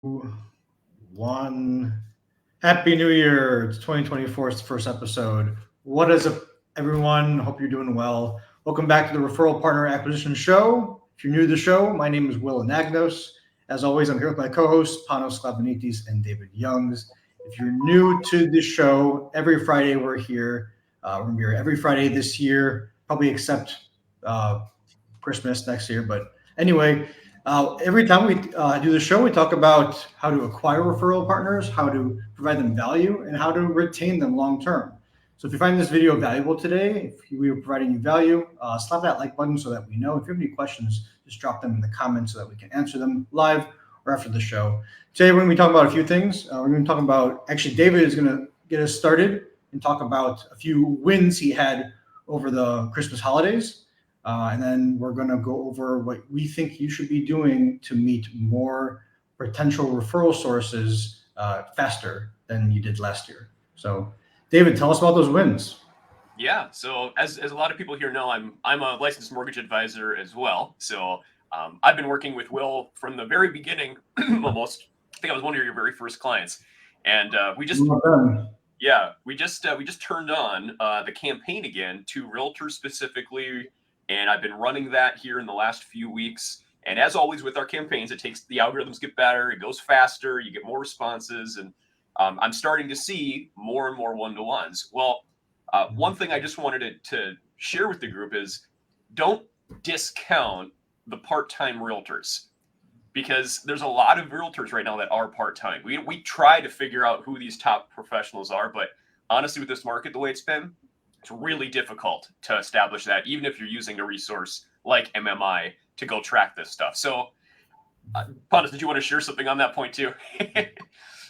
One. Happy New Year. It's 2024. It's the first episode. What is up, everyone? Hope you're doing well. Welcome back to the Referral Partner Acquisition Show. If you're new to the show, my name is Will Anagnos. As always, I'm here with my co-hosts, Panos Sklavenitis and David Youngs. If you're new to the show, every Friday we're here. We're going to be here every Friday this year, probably except uh, Christmas next year. But anyway, every time we do the show, we talk about how to acquire referral partners, how to provide them value, and how to retain them long term. So if you find this video valuable today, if we are providing you value, slap that like button so that we know. If you have any questions, just drop them in the comments so that we can answer them live or after the show. Today we're going to be talking about a few things. We're going to talk about, actually, David is going to get us started and talk about a few wins he had over the Christmas holidays. And then we're going to go over what we think you should be doing to meet more potential referral sources faster than you did last year. So, David, tell us about those wins. Yeah. So as a lot of people here know, I'm a licensed mortgage advisor as well. So I've been working with Will from the very beginning, almost. I think I was one of your very first clients, and we just turned on the campaign again to Realtors specifically, and I've been running that here in the last few weeks. And as always with our campaigns, it takes the algorithms get better, it goes faster, you get more responses, and I'm starting to see more and more one-to-ones. Well, one thing I just wanted to share with the group is don't discount the part-time realtors, because there's a lot of realtors right now that are part-time. We try to figure out who these top professionals are, but honestly, with this market the way it's been, it's really difficult to establish that, even if you're using a resource like MMI to go track this stuff. So, Pontus, did you want to share something on that point too?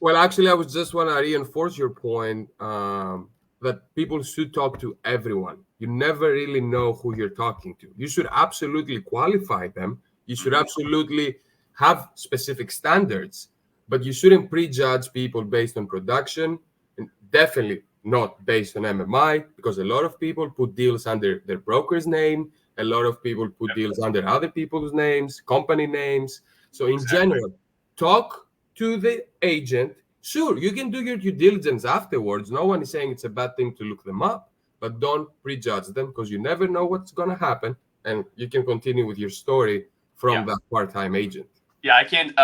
Well, actually, I was just want to reinforce your point that people should talk to everyone. You never really know who you're talking to. You should absolutely qualify them. You should absolutely have specific standards, but you shouldn't prejudge people based on production, and definitely not based on MMI, because a lot of people put deals under their broker's name. A lot of people put deals under other people's names, company names. So in general, talk to the agent. Sure, you can do your due diligence afterwards. No one is saying it's a bad thing to look them up, but don't prejudge them, because you never know what's going to happen, and you can continue with your story from that part-time agent. Yeah, I can't,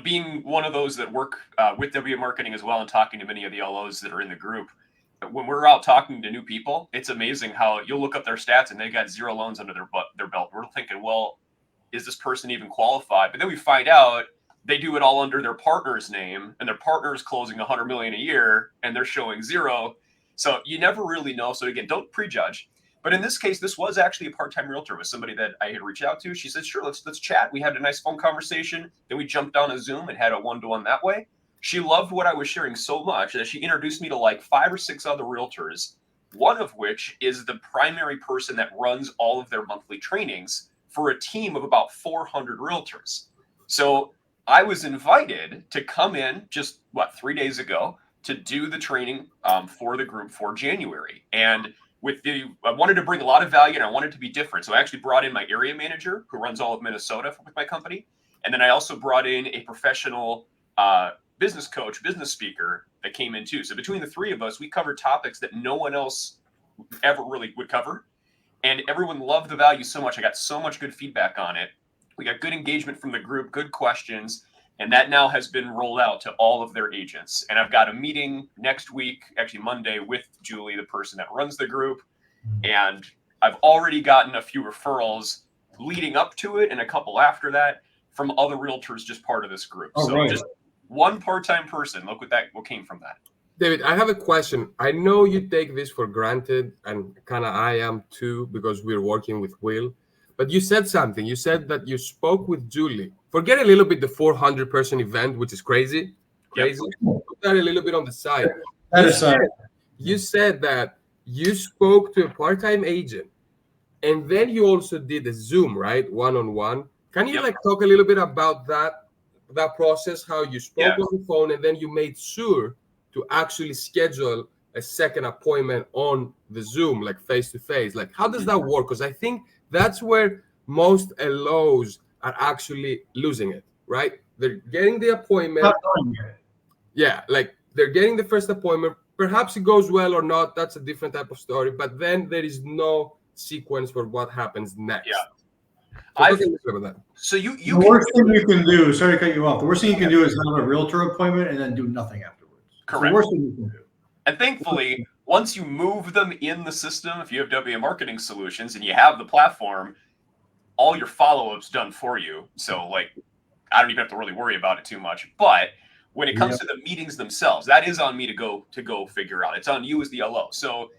being one of those that work with WM Marketing as well and talking to many of the LOs that are in the group, when we're out talking to new people, it's amazing how you'll look up their stats and they got 0 loans under their belt. We're thinking, well, is this person even qualified? But then we find out they do it all under their partner's name, and their partner is closing $100 million a year and they're showing 0. So you never really know. So again, don't prejudge. But in this case, this was actually a part-time realtor with somebody that I had reached out to. She said, sure, let's chat. We had a nice phone conversation. Then we jumped on a Zoom and had a one-to-one that way. She loved what I was sharing so much that she introduced me to like 5 or 6 other realtors, one of which is the primary person that runs all of their monthly trainings for a team of about 400 realtors. So I was invited to come in just 3 days ago to do the training for the group for January. And I wanted to bring a lot of value, and I wanted to be different. So I actually brought in my area manager who runs all of Minnesota with my company. And then I also brought in a professional business coach, business speaker that came in too. So between the 3 of us, we covered topics that no one else ever really would cover. And everyone loved the value so much. I got so much good feedback on it. We got good engagement from the group, good questions. And that now has been rolled out to all of their agents. And I've got a meeting next week, actually Monday, with Julie, the person that runs the group. And I've already gotten a few referrals leading up to it and a couple after that from other realtors just part of this group. Just one part-time person. Look what came from that. David, I have a question. I know you take this for granted, and kind of I am too, because we're working with Will. But you said something. You said that you spoke with Julie. Forget a little bit the 400-person event, which is crazy. Put that a little bit on the side. You said that you spoke to a part-time agent, and then you also did a Zoom, right? One-on-one. Can you talk a little bit about that process, how you spoke on the phone, and then you made sure to actually schedule a second appointment on the Zoom, like face-to-face? Like, how does that work? Because I think that's where most LOs are actually losing it, right? they're getting the appointment. Not knowing it. Yeah, like they're getting the first appointment. Perhaps it goes well or not. That's a different type of story. But then there is no sequence for what happens next. Yeah. So talk a little bit about that. So you The worst thing you can do, sorry to cut you off, the worst thing you can do is have a realtor appointment and then do nothing afterwards. It's Correct. the worst thing you can do. And thankfully, once you move them in the system, if you have WM Marketing Solutions and you have the platform, all your follow-ups done for you. So like, I don't even have to really worry about it too much. But when it comes to the meetings themselves, that is on me to go figure out. It's on you as the LO. So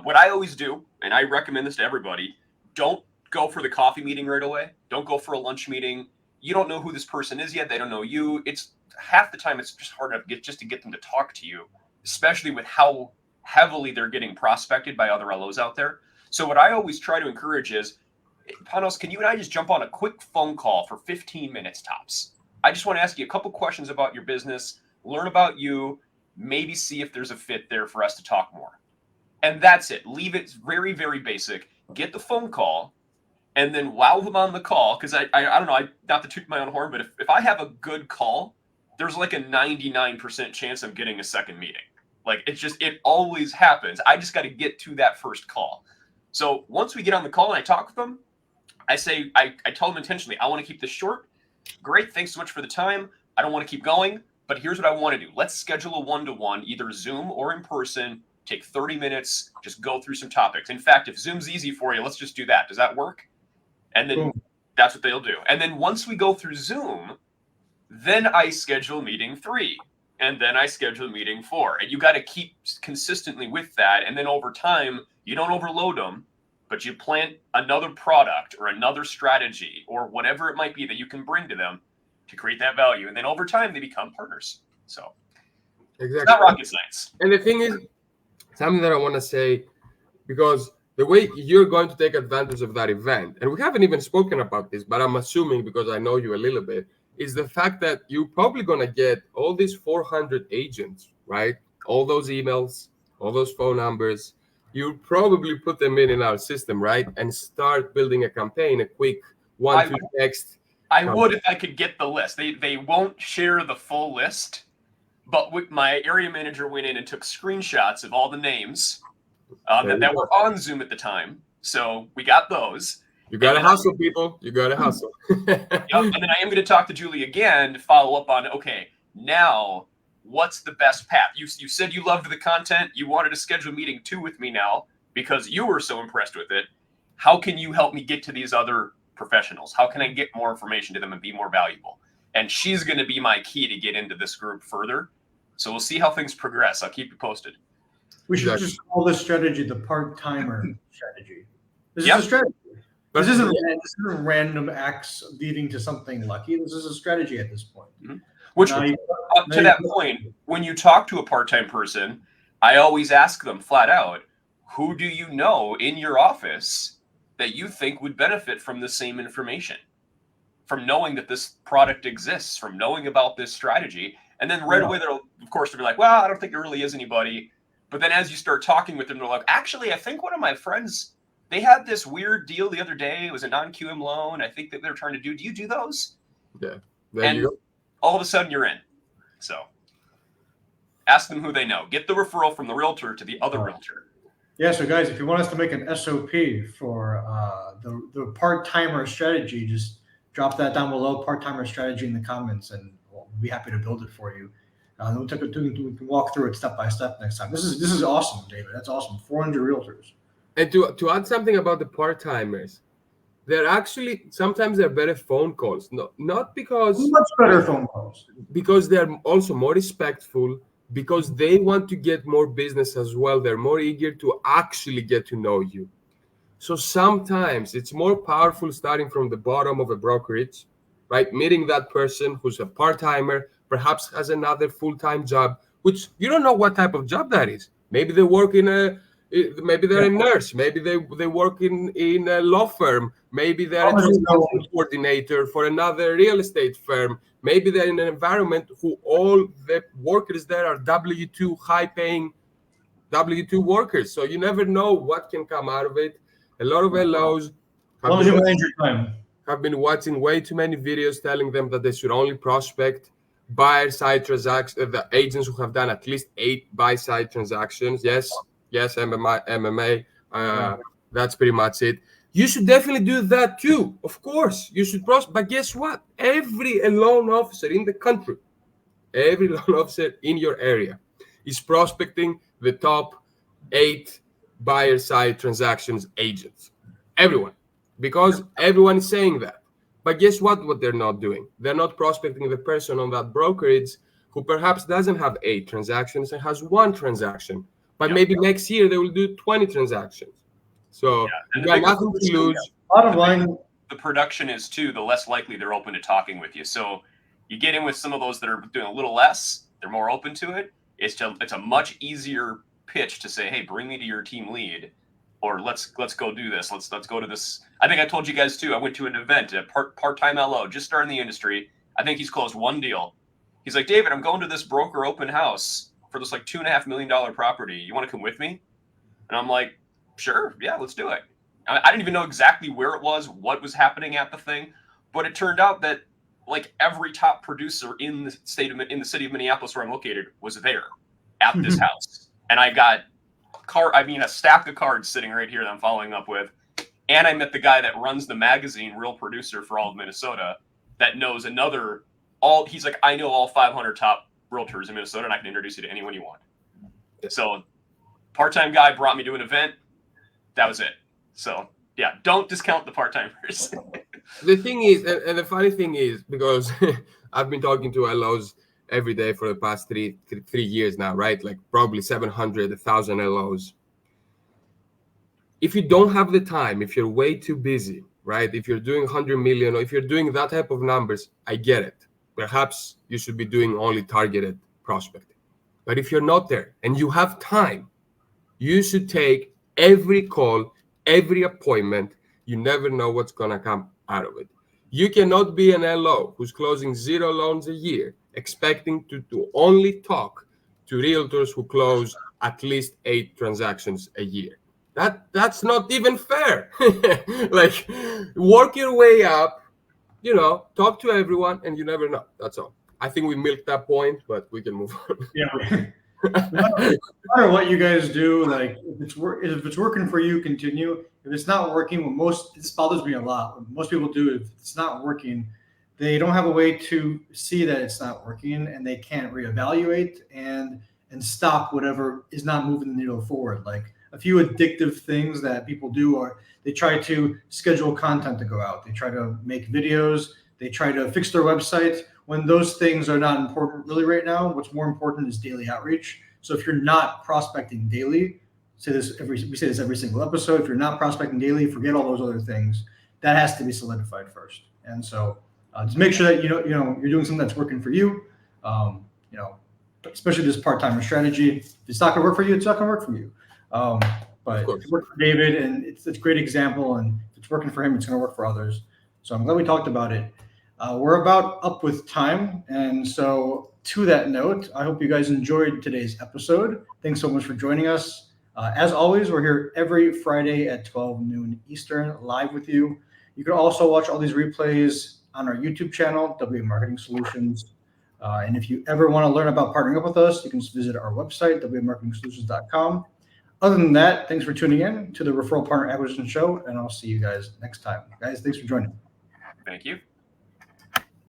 what I always do, and I recommend this to everybody, don't go for the coffee meeting right away. Don't go for a lunch meeting. You don't know who this person is yet. They don't know you. It's half the time it's just hard enough to get them to talk to you, especially with how heavily they're getting prospected by other LOs out there. So what I always try to encourage is, Panos, can you and I just jump on a quick phone call for 15 minutes tops? I just want to ask you a couple questions about your business, learn about you, maybe see if there's a fit there for us to talk more. And that's it. Leave it very, very basic. Get the phone call, and then wow them on the call. Because I don't know, not to toot my own horn, but if I have a good call, there's like a 99% chance I'm getting a second meeting. Like it always happens. I just got to get to that first call. So once we get on the call and I talk with them, I tell them intentionally, I want to keep this short. Great, thanks so much for the time. I don't want to keep going, but here's what I want to do. Let's schedule a one-to-one, either Zoom or in person. Take 30 minutes, just go through some topics. In fact, if Zoom's easy for you, let's just do that. Does that work? And then that's what they'll do. And then once we go through Zoom, then I schedule meeting 3. And then I schedule meeting 4. And you got to keep consistently with that. And then over time, you don't overload them, but you plant another product or another strategy or whatever it might be that you can bring to them to create that value. And then over time, they become partners. So exactly. It's not rocket science. And the thing is, something that I want to say, because the way you're going to take advantage of that event, and we haven't even spoken about this, but I'm assuming because I know you a little bit, is the fact that you're probably going to get all these 400 agents, right? All those emails, all those phone numbers. You probably put them in our system, right? And start building a campaign, a quick 1-2 text. I would if I could get the list. They won't share the full list, but my area manager went in and took screenshots of all the names that were on Zoom at the time. So we got those. You got to hustle, people. You got to hustle. And then I am going to talk to Julie again to follow up on, okay, now what's the best path? You said you loved the content. You wanted to schedule meeting 2 with me now because you were so impressed with it. How can you help me get to these other professionals? How can I get more information to them and be more valuable? And she's going to be my key to get into this group further. So we'll see how things progress. I'll keep you posted. We should just call this strategy the part-timer strategy. This is a strategy. This isn't random acts leading to something lucky. This is a strategy at this point. Mm-hmm. Which, to that point, when you talk to a part-time person, I always ask them flat out, who do you know in your office that you think would benefit from the same information? From knowing that this product exists, from knowing about this strategy. And then right away, they'll be like, well, I don't think there really is anybody. But then as you start talking with them, they're like, actually, I think one of my friends, they had this weird deal the other day. It was a non-QM loan. I think that they're trying to do you do those? Yeah. And all of a sudden you're in. So ask them who they know. Get the referral from the realtor to the other realtor. Yeah, so guys, if you want us to make an SOP for the part-timer strategy, just drop that down below, part-timer strategy in the comments, and we'll be happy to build it for you. We can walk through it step by step next time. This is awesome, David. That's awesome. 400 realtors. And to add something about the part-timers, they're actually sometimes they're better phone calls. Not because much better phone calls. Because they're also more respectful, because they want to get more business as well. They're more eager to actually get to know you. So sometimes it's more powerful starting from the bottom of a brokerage, right? Meeting that person who's a part-timer, perhaps has another full-time job, which you don't know what type of job that is. Maybe they work maybe they're a nurse. Maybe they work in a law firm. Maybe they're a transaction coordinator for another real estate firm. Maybe they're in an environment who all the workers there are W-2, high-paying W-2 workers. So you never know what can come out of it. A lot of LOs. As long as you manage your time. have been watching way too many videos telling them that they should only prospect buyer-side transactions, the agents who have done at least 8 buy-side transactions. Yes, MMA, that's pretty much it. You should definitely do that too. Of course, you should prospect. But guess what? Every loan officer in the country, every loan officer in your area is prospecting the top 8 buyer-side transactions agents. Everyone. Because everyone is saying that. But guess what they're not doing? They're not prospecting the person on that brokerage who perhaps doesn't have 8 transactions and has 1 transaction. But maybe next year they will do 20 transactions. So you got nothing to lose. Bottom line, the production is too, the less likely they're open to talking with you. So you get in with some of those that are doing a little less, they're more open to it. It's a much easier pitch to say, hey, bring me to your team lead, or let's go do this. Let's go to this. I think I told you guys too. I went to an event, a part-time LO, just starting the industry. I think he's closed 1 deal. He's like, David, I'm going to this broker open house for this like $2.5 million property. You want to come with me? And I'm like, sure, yeah, let's do it. I didn't even know exactly where it was, what was happening at the thing, but it turned out that like every top producer in the city of Minneapolis where I'm located was there at this house. And I got a stack of cards sitting right here that I'm following up with. And I met the guy that runs the magazine, Real Producer for all of Minnesota, that knows he's like, I know all 500 top realtors in Minnesota, and I can introduce you to anyone you want. So part-time guy brought me to an event. That was it. So yeah, don't discount the part-timers. The thing is, and the funny thing is, because I've been talking to LOs every day for the past three years now, right? Like probably 700, 1,000 LOs. If you don't have the time, if you're way too busy, right? If you're doing 100 million, or if you're doing that type of numbers, I get it. Perhaps you should be doing only targeted prospecting. But if you're not there and you have time, you should take every call, every appointment. You never know what's going to come out of it. You cannot be an LO who's closing 0 loans a year, expecting to only talk to realtors who close at least 8 transactions a year. That's not even fair. Like, work your way up, talk to everyone, and you never know. That's all. I think we milked that point, but we can move on. Yeah. No matter what you guys do, like if it's working for you, continue. If it's not working, this bothers me a lot. What most people do, if it's not working, they don't have a way to see that it's not working, and they can't reevaluate and stop whatever is not moving the needle forward. Like a few addictive things that people do are they try to schedule content to go out. They try to make videos. They try to fix their website. When those things are not important really right now, what's more important is daily outreach. So if you're not prospecting daily, we say this every single episode. If you're not prospecting daily, forget all those other things. That has to be solidified first. And so just make sure that you're doing something that's working for you. Especially this part-timer strategy. If it's not gonna work for you, it's not gonna work for you. But it worked for David, and it's a great example. And if it's working for him, it's gonna work for others. So I'm glad we talked about it. We're about up with time. And so to that note, I hope you guys enjoyed today's episode. Thanks so much for joining us. As always, we're here every Friday at 12 noon Eastern, live with you. You can also watch all these replays on our YouTube channel, WA Marketing Solutions. And if you ever want to learn about partnering up with us, you can just visit our website, wamarketingsolutions.com. Other than that, thanks for tuning in to the Referral Partner Acquisition Show, and I'll see you guys next time. Guys, thanks for joining. Thank you.